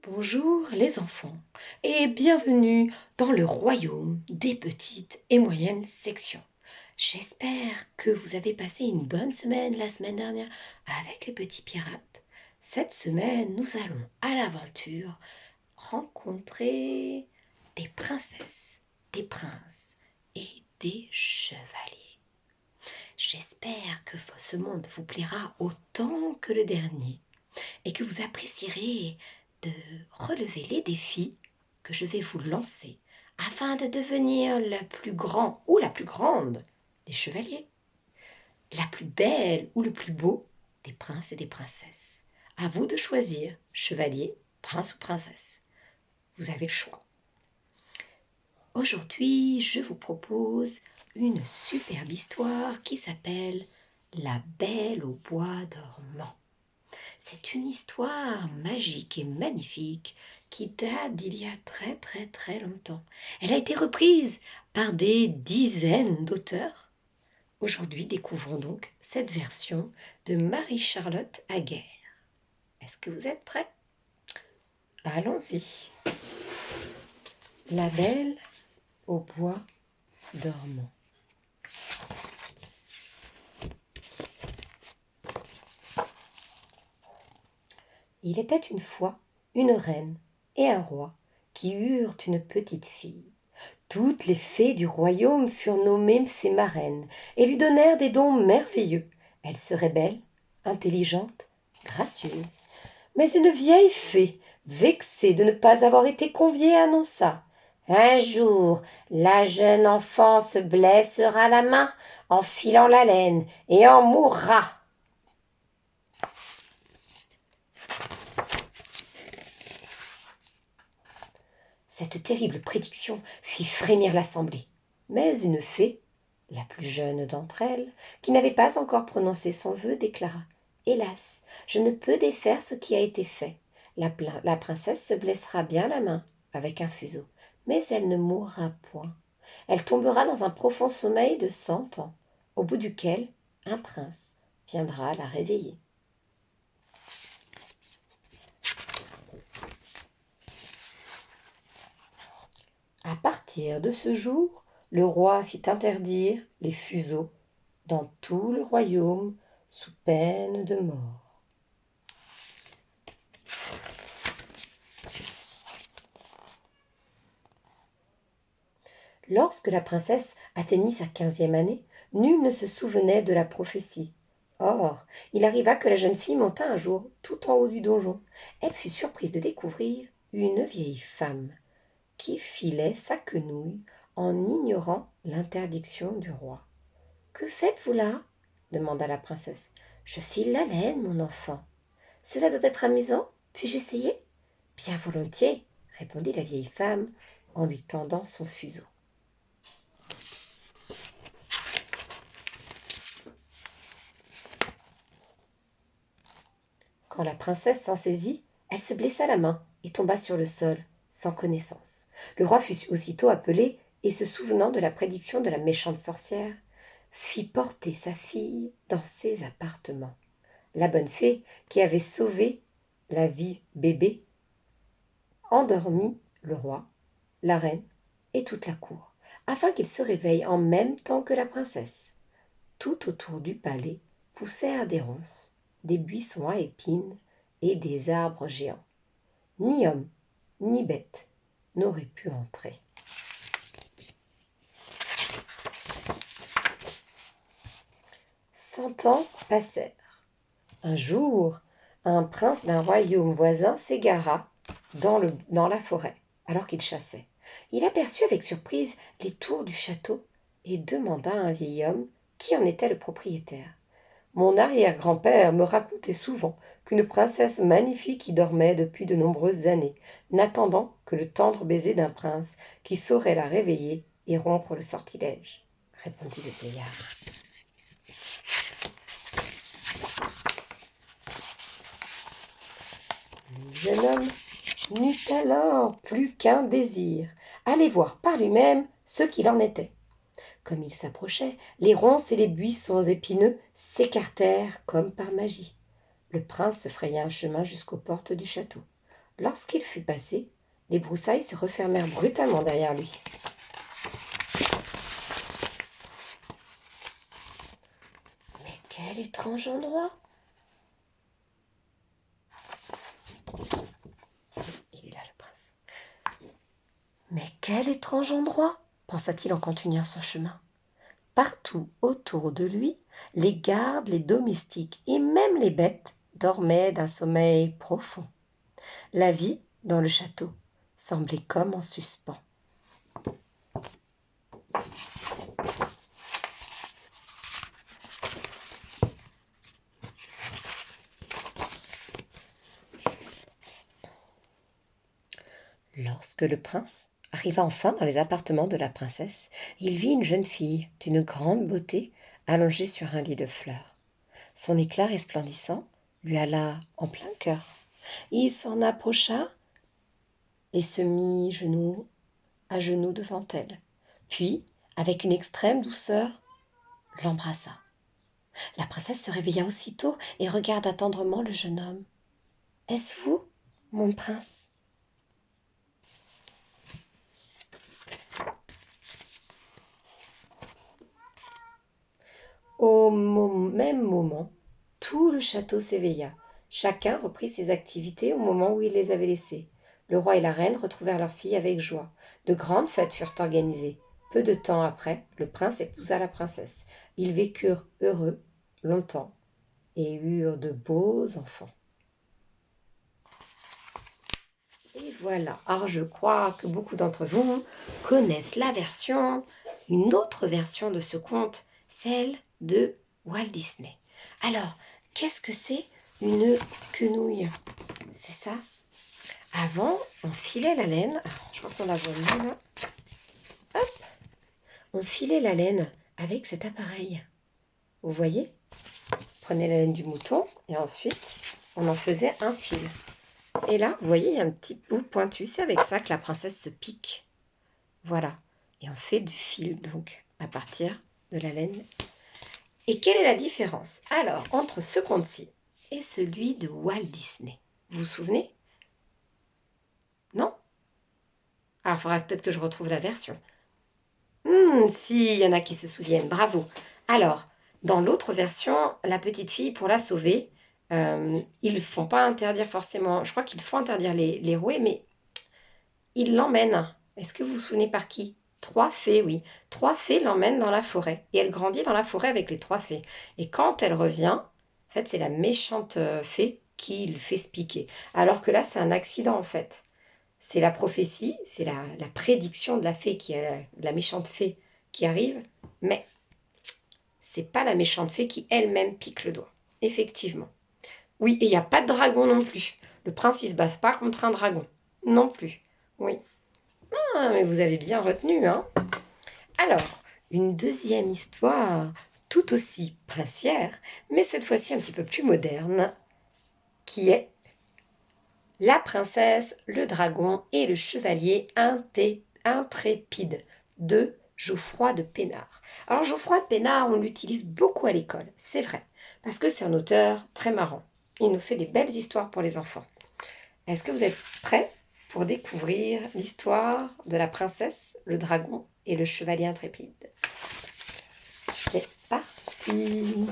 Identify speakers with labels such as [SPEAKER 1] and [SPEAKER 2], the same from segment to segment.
[SPEAKER 1] Bonjour les enfants et bienvenue dans le royaume des petites et moyennes sections. J'espère que vous avez passé une bonne semaine la semaine dernière avec les petits pirates. Cette semaine, nous allons à l'aventure rencontrer des princesses, des princes et des chevaliers. J'espère que ce monde vous plaira autant que le dernier et que vous apprécierez de relever les défis que je vais vous lancer afin de devenir le plus grand ou la plus grande des chevaliers, la plus belle ou le plus beau des princes et des princesses. À vous de choisir, chevalier, prince ou princesse. Vous avez le choix. Aujourd'hui, je vous propose une superbe histoire qui s'appelle La Belle au bois dormant. C'est une histoire magique et magnifique qui date d'il y a très très très longtemps. Elle a été reprise par des dizaines d'auteurs. Aujourd'hui, découvrons donc cette version de Marie-Charlotte Aguerre. Est-ce que vous êtes prêts? Allons-y. La Belle au bois dormant. Il était une fois une reine et un roi qui eurent une petite fille. Toutes les fées du royaume furent nommées ses marraines et lui donnèrent des dons merveilleux. Elle serait belle, intelligente, gracieuse. Mais une vieille fée, vexée de ne pas avoir été conviée, annonça: Un jour, la jeune enfant se blessera la main en filant la laine et en mourra. Cette terrible prédiction fit frémir l'assemblée. Mais une fée, la plus jeune d'entre elles, qui n'avait pas encore prononcé son vœu, déclara: Hélas, je ne peux défaire ce qui a été fait. La princesse se blessera bien la main avec un fuseau, mais elle ne mourra point. Elle tombera dans un profond sommeil de 100 ans, au bout duquel un prince viendra la réveiller. À partir de ce jour, le roi fit interdire les fuseaux dans tout le royaume sous peine de mort. Lorsque la princesse atteignit sa 15e année, nul ne se souvenait de la prophétie. Or, il arriva que la jeune fille monta un jour tout en haut du donjon. Elle fut surprise de découvrir une vieille femme qui filait sa quenouille en ignorant l'interdiction du roi. « Que faites-vous là ?» demanda la princesse. « Je file la laine, mon enfant. Cela doit être amusant. Puis-je essayer ?»« Bien volontiers, » répondit la vieille femme en lui tendant son fuseau. Quand la princesse s'en saisit, elle se blessa la main et tomba sur le sol, sans connaissance. Le roi fut aussitôt appelé et, se souvenant de la prédiction de la méchante sorcière, fit porter sa fille dans ses appartements. La bonne fée, qui avait sauvé la vie bébé, endormit le roi, la reine et toute la cour, afin qu'ils se réveillent en même temps que la princesse. Tout autour du palais poussèrent des ronces, des buissons à épines et des arbres géants. Ni homme, ni bête n'auraient pu entrer. 100 ans passèrent. Un jour, un prince d'un royaume voisin s'égara dans la forêt, alors qu'il chassait. Il aperçut avec surprise les tours du château et demanda à un vieil homme qui en était le propriétaire. « Mon arrière-grand-père me racontait souvent qu'une princesse magnifique y dormait depuis de nombreuses années, n'attendant que le tendre baiser d'un prince qui saurait la réveiller et rompre le sortilège, » répondit le vieillard. Le jeune homme n'eut alors plus qu'un désir, aller voir par lui-même ce qu'il en était. Comme il s'approchait, les ronces et les buissons épineux s'écartèrent comme par magie. Le prince se fraya un chemin jusqu'aux portes du château. Lorsqu'il fut passé, les broussailles se refermèrent brutalement derrière lui. Mais quel étrange endroit! Il est là, le prince. Mais quel étrange endroit! Pensa-t-il en continuant son chemin. Partout autour de lui, les gardes, les domestiques et même les bêtes dormaient d'un sommeil profond. La vie, dans le château, semblait comme en suspens. Lorsque le prince arriva enfin dans les appartements de la princesse, il vit une jeune fille d'une grande beauté allongée sur un lit de fleurs. Son éclat resplendissant lui alla en plein cœur. Il s'en approcha et se mit à genoux devant elle. Puis, avec une extrême douceur, l'embrassa. La princesse se réveilla aussitôt et regarda tendrement le jeune homme. « Est-ce vous, mon prince ?» Même moment, tout le château s'éveilla. Chacun reprit ses activités au moment où il les avait laissées. Le roi et la reine retrouvèrent leur fille avec joie. De grandes fêtes furent organisées. Peu de temps après, le prince épousa la princesse. Ils vécurent heureux longtemps et eurent de beaux enfants. Et voilà. Alors je crois que beaucoup d'entre vous connaissent une autre version de ce conte, celle de Walt Disney. Alors, qu'est-ce que c'est une quenouille? C'est ça. Avant, on filait la laine. Alors, je crois qu'on la voit mieux là. Hop. On filait la laine avec cet appareil. Vous voyez? Prenez la laine du mouton et ensuite, on en faisait un fil. Et là, vous voyez, il y a un petit bout pointu. C'est avec ça que la princesse se pique. Voilà. Et on fait du fil, donc, à partir de la laine. Et quelle est la différence, alors, entre ce conte-ci et celui de Walt Disney? Vous vous souvenez? Non? Alors, il faudra peut-être que je retrouve la version. Si, il y en a qui se souviennent. Bravo. Alors, dans l'autre version, la petite fille, pour la sauver, ils ne font pas interdire forcément... Je crois qu'ils font interdire les rouets, mais ils l'emmènent. Est-ce que vous vous souvenez par qui? 3 fées, oui. 3 fées l'emmènent dans la forêt. Et elle grandit dans la forêt avec les 3 fées. Et quand elle revient, en fait, c'est la méchante fée qui le fait se piquer. Alors que là, c'est un accident, en fait. C'est la prophétie, c'est la prédiction de la fée, la méchante fée qui arrive. Mais c'est pas la méchante fée qui elle-même pique le doigt. Effectivement. Oui, et il n'y a pas de dragon non plus. Le prince, il se bat pas contre un dragon. Non plus. Oui. Ah, mais vous avez bien retenu, hein? Alors, une deuxième histoire, tout aussi princière, mais cette fois-ci un petit peu plus moderne, qui est La princesse, le dragon et le chevalier intrépide de Geoffroy de Pénard. Alors, Geoffroy de Pénard, on l'utilise beaucoup à l'école, c'est vrai, parce que c'est un auteur très marrant. Il nous fait des belles histoires pour les enfants. Est-ce que vous êtes prêts pour découvrir l'histoire de la princesse, le dragon et le chevalier intrépide? C'est parti!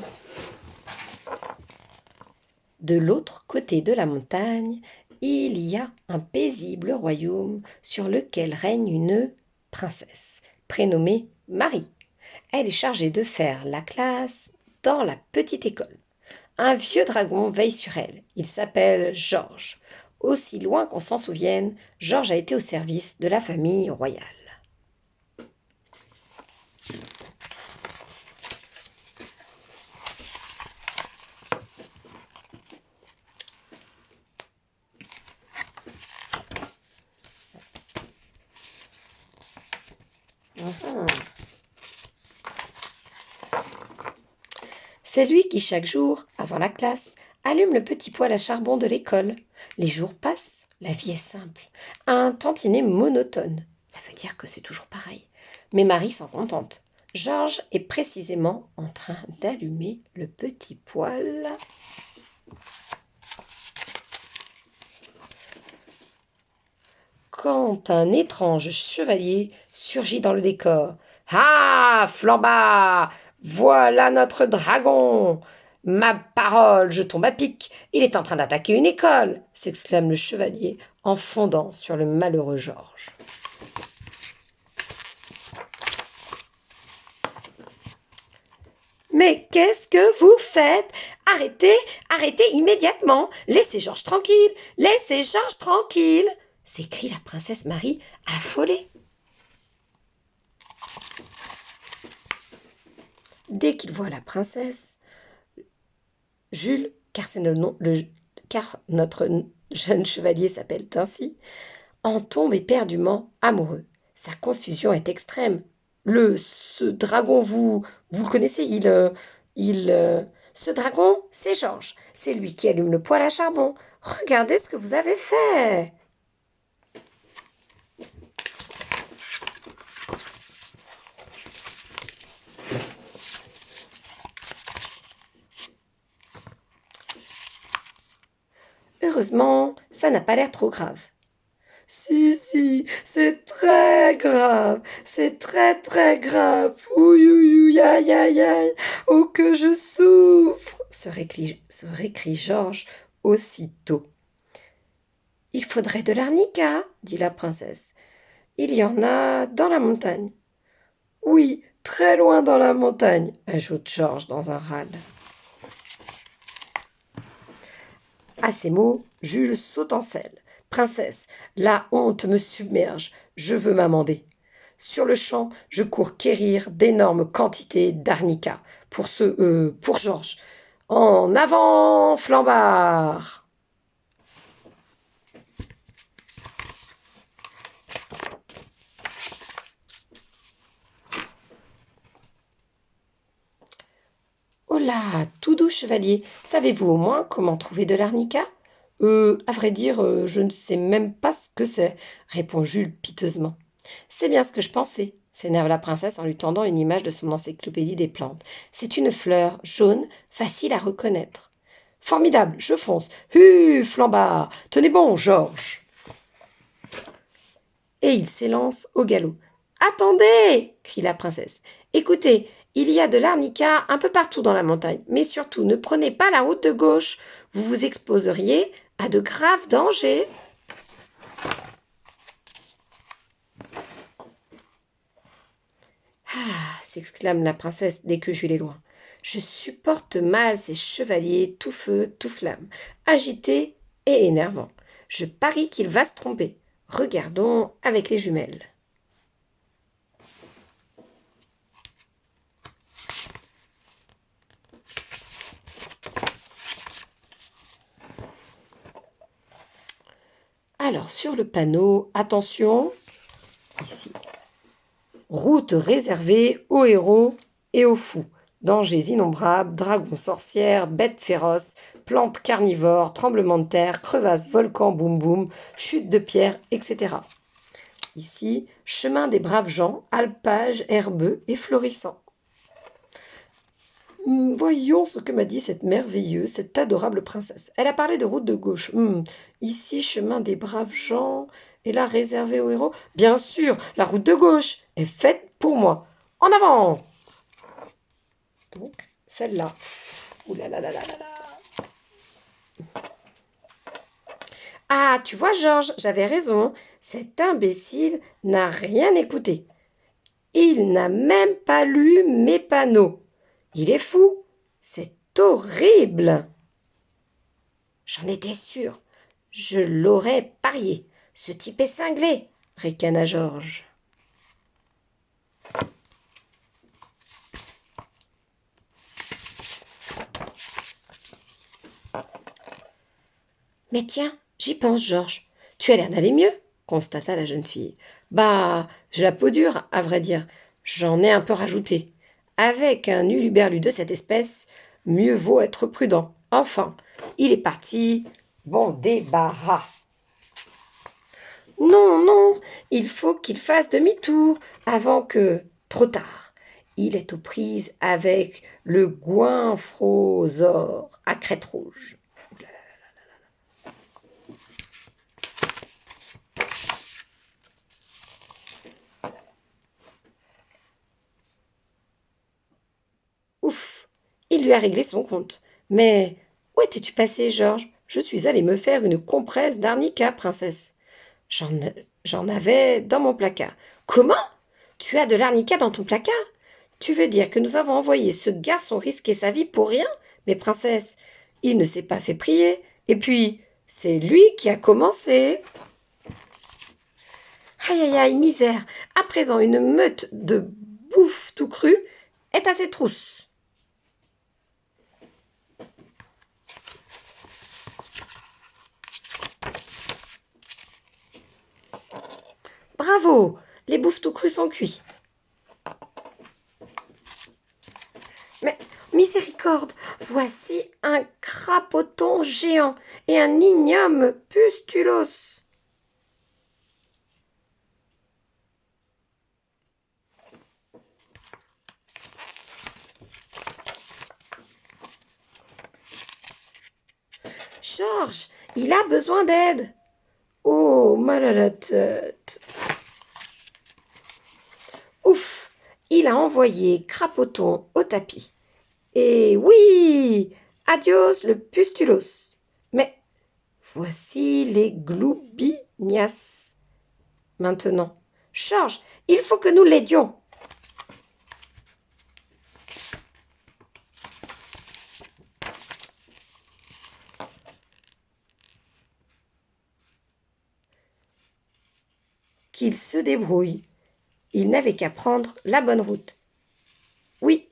[SPEAKER 1] De l'autre côté de la montagne, il y a un paisible royaume sur lequel règne une princesse, prénommée Marie. Elle est chargée de faire la classe dans la petite école. Un vieux dragon veille sur elle. Il s'appelle Georges. Aussi loin qu'on s'en souvienne, Georges a été au service de la famille royale. C'est lui qui, chaque jour, avant la classe, allume le petit poêle à charbon de l'école. Les jours passent, la vie est simple. Un tantinet monotone. Ça veut dire que c'est toujours pareil. Mais Marie s'en contente. Georges est précisément en train d'allumer le petit poêle. quand un étrange chevalier surgit dans le décor. « Ah, Flambard, voilà notre dragon! Ma parole, je tombe à pic, il est en train d'attaquer une école !» s'exclame le chevalier en fondant sur le malheureux Georges. « Mais qu'est-ce que vous faites? Arrêtez, arrêtez immédiatement! Laissez Georges tranquille! Laissez Georges tranquille !» s'écrie la princesse Marie, affolée. Dès qu'il voit la princesse, Jules, car c'est le nom, car notre jeune chevalier s'appelle ainsi, en tombe éperdument amoureux. Sa confusion est extrême. Ce dragon, vous le connaissez, ce dragon, c'est Georges. C'est lui qui allume le poêle à charbon. Regardez ce que vous avez fait. Heureusement, ça n'a pas l'air trop grave. Si, c'est très grave, c'est très très grave. Ouïe, aïe, aïe, aïe, oh que je souffre, se récrie Georges aussitôt. Il faudrait de l'arnica, dit la princesse. Il y en a dans la montagne. Oui, très loin dans la montagne, ajoute Georges dans un râle. À ces mots, Jules saute en selle. Princesse, la honte me submerge, je veux m'amender. Sur-le-champ, je cours quérir d'énormes quantités d'arnica pour Georges. En avant, Flambard! Oh là, tout doux chevalier, savez-vous au moins comment trouver de l'arnica? À vrai dire, je ne sais même pas ce que c'est, répond Jules piteusement. C'est bien ce que je pensais, s'énerve la princesse en lui tendant une image de son encyclopédie des plantes. C'est une fleur jaune, facile à reconnaître. Formidable, je fonce. Flambard, tenez bon, Georges. Et il s'élance au galop. Attendez, crie la princesse. Écoutez, il y a de l'arnica un peu partout dans la montagne, mais surtout ne prenez pas la route de gauche. Vous vous exposeriez à de graves dangers. Ah, s'exclame la princesse dès que Jules est loin. Je supporte mal ces chevaliers tout feu, tout flamme, agités et énervants. Je parie qu'il va se tromper. Regardons avec les jumelles. Alors, sur le panneau, attention, ici, route réservée aux héros et aux fous. Dangers innombrables, dragons, sorcières, bêtes féroces, plantes carnivores, tremblements de terre, crevasses, volcans, boum boum, chutes de pierres, etc. Ici, chemin des braves gens, alpage herbeux et florissant. Voyons ce que m'a dit cette merveilleuse, cette adorable princesse. Elle a parlé de route de gauche. Ici, chemin des braves gens, et là, réservé aux héros. Bien sûr, la route de gauche est faite pour moi. En avant! Donc, celle-là. Ouh là là là là là là. Ah, tu vois, Georges, j'avais raison. Cet imbécile n'a rien écouté. Il n'a même pas lu mes panneaux. Il est fou. C'est horrible. J'en étais sûre. Je l'aurais parié. Ce type est cinglé, ricana Georges. Mais tiens, j'y pense, Georges. Tu as l'air d'aller mieux, constata la jeune fille. Bah, j'ai la peau dure, à vrai dire. J'en ai un peu rajouté. Avec un uluberlu de cette espèce, mieux vaut être prudent. Enfin, il est parti. Bon débarras. Non, non, il faut qu'il fasse demi-tour avant que... Trop tard. Il est aux prises avec le goinfrosaure à crête rouge. il lui a réglé son compte. Mais où étais-tu passé, Georges? Je suis allée me faire une compresse d'arnica, princesse. J'en j'en avais dans mon placard. Comment? Tu as de l'arnica dans ton placard? Tu veux dire que nous avons envoyé ce garçon risquer sa vie pour rien? Mais princesse, il ne s'est pas fait prier. Et puis, c'est lui qui a commencé. Aïe aïe aïe, misère. À présent, une meute de bouffe tout cru est à ses trousses. Bravo! Les bouffes tout crus sont cuits. Mais miséricorde, voici un crapoton géant et un ignoble pustulos. Georges, il a besoin d'aide. Oh, mal à la tête. Ouf, il a envoyé Crapoton au tapis. Et oui, adios le pustulos. Mais voici les gloubignas. Maintenant, Georges, il faut que nous l'aidions. Qu'il se débrouille. Il n'avait qu'à prendre la bonne route. Oui,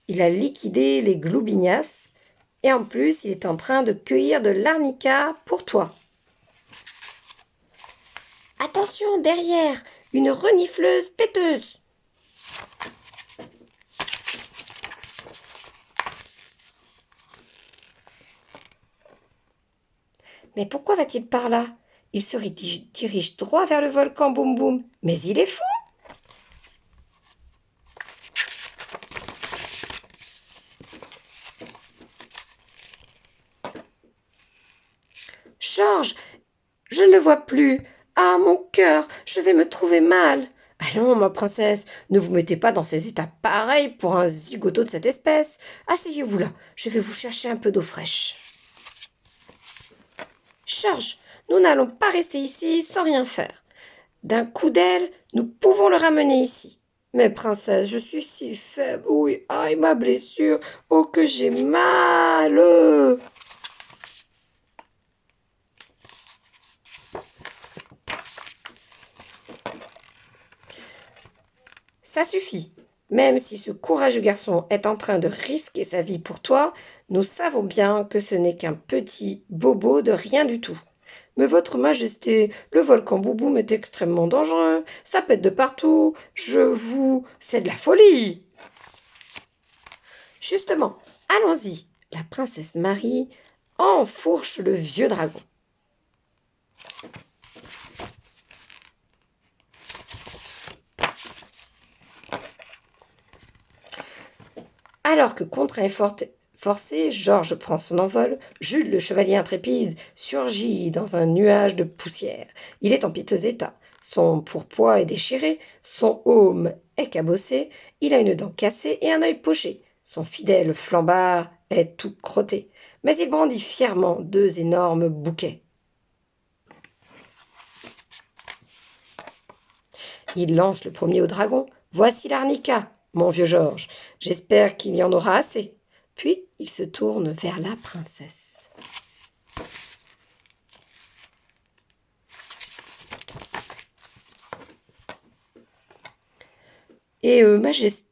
[SPEAKER 1] il a liquidé les gloubignas et en plus, il est en train de cueillir de l'arnica pour toi. Attention, derrière, une renifleuse péteuse. Mais pourquoi va-t-il par là? Il se dirige droit vers le volcan Boum Boum. Mais il est fou! Georges, je ne le vois plus. Ah, mon cœur, je vais me trouver mal. Allons, ma princesse, ne vous mettez pas dans ces états pareils pour un zigoto de cette espèce. Asseyez-vous là, je vais vous chercher un peu d'eau fraîche. Georges, nous n'allons pas rester ici sans rien faire. D'un coup d'aile, nous pouvons le ramener ici. Mais princesse, je suis si faible. Oui, aïe, ma blessure. Oh, que j'ai mal. Ça suffit. Même si ce courageux garçon est en train de risquer sa vie pour toi, nous savons bien que ce n'est qu'un petit bobo de rien du tout. Mais votre majesté, le volcan Bouboum est extrêmement dangereux, ça pète de partout, c'est de la folie. Justement, allons-y. La princesse Marie enfourche le vieux dragon. Alors que contraint et forcé, Georges prend son envol, Jules, le chevalier intrépide, surgit dans un nuage de poussière. Il est en piteux état. Son pourpoint est déchiré, son aume est cabossé, il a une dent cassée et un œil poché. Son fidèle flambard est tout crotté. Mais il brandit fièrement deux énormes bouquets. Il lance le premier au dragon. Voici l'arnica, mon vieux Georges. J'espère qu'il y en aura assez. Puis il se tourne vers la princesse. Et Magestesse,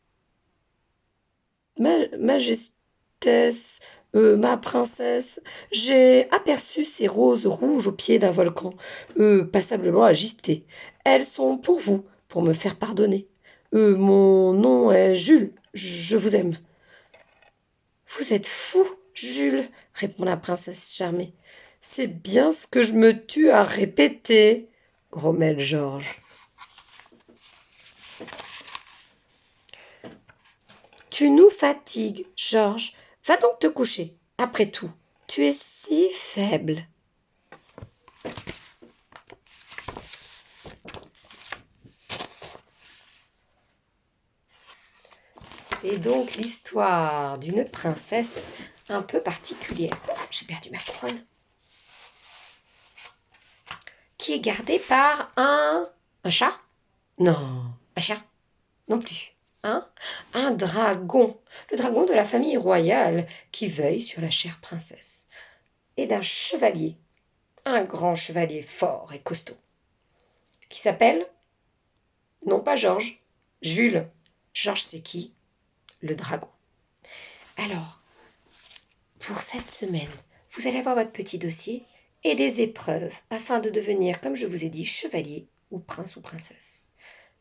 [SPEAKER 1] ma princesse, j'ai aperçu ces roses rouges au pied d'un volcan, passablement agitées. Elles sont pour vous, pour me faire pardonner. Mon nom est Jules, je vous aime. Vous êtes fou, Jules, répond la princesse charmée. C'est bien ce que je me tue à répéter, grommelle Georges. Tu nous fatigues, Georges. Va donc te coucher. Après tout, tu es si faible. C'est donc l'histoire d'une princesse un peu particulière. J'ai perdu ma couronne. Qui est gardée par un chat? Non. Un chien? Non plus. Un dragon. Le dragon de la famille royale qui veille sur la chère princesse. Et d'un chevalier. Un grand chevalier fort et costaud. Qui s'appelle? Non pas Georges. Jules. Georges c'est qui? Le dragon. Alors, pour cette semaine, vous allez avoir votre petit dossier et des épreuves afin de devenir, comme je vous ai dit, chevalier ou prince ou princesse.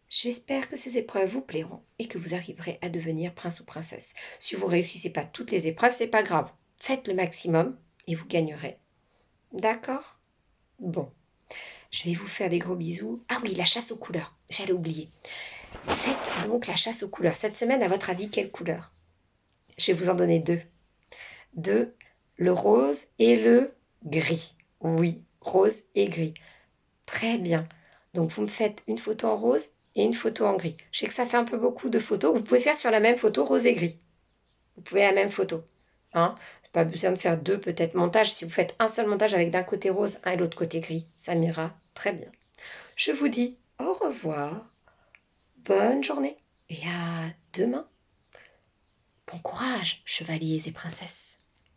[SPEAKER 1] J'espère que ces épreuves vous plairont et que vous arriverez à devenir prince ou princesse. Si vous ne réussissez pas toutes les épreuves, c'est pas grave. Faites le maximum et vous gagnerez. D'accord? Bon. Je vais vous faire des gros bisous. Ah oui, la chasse aux couleurs. J'allais oublier. Faites donc la chasse aux couleurs. Cette semaine, à votre avis, quelle couleur? Je vais vous en donner deux. Deux, le rose et le gris. Oui, rose et gris. Très bien. Donc, vous me faites une photo en rose et une photo en gris. Je sais que ça fait un peu beaucoup de photos. Vous pouvez faire sur la même photo rose et gris. Vous pouvez la même photo. Hein? Pas besoin de faire deux peut-être montages. Si vous faites un seul montage avec d'un côté rose, un et l'autre côté gris, ça m'ira très bien. Je vous dis au revoir. Bonne journée et à demain. Bon courage, chevaliers et princesses.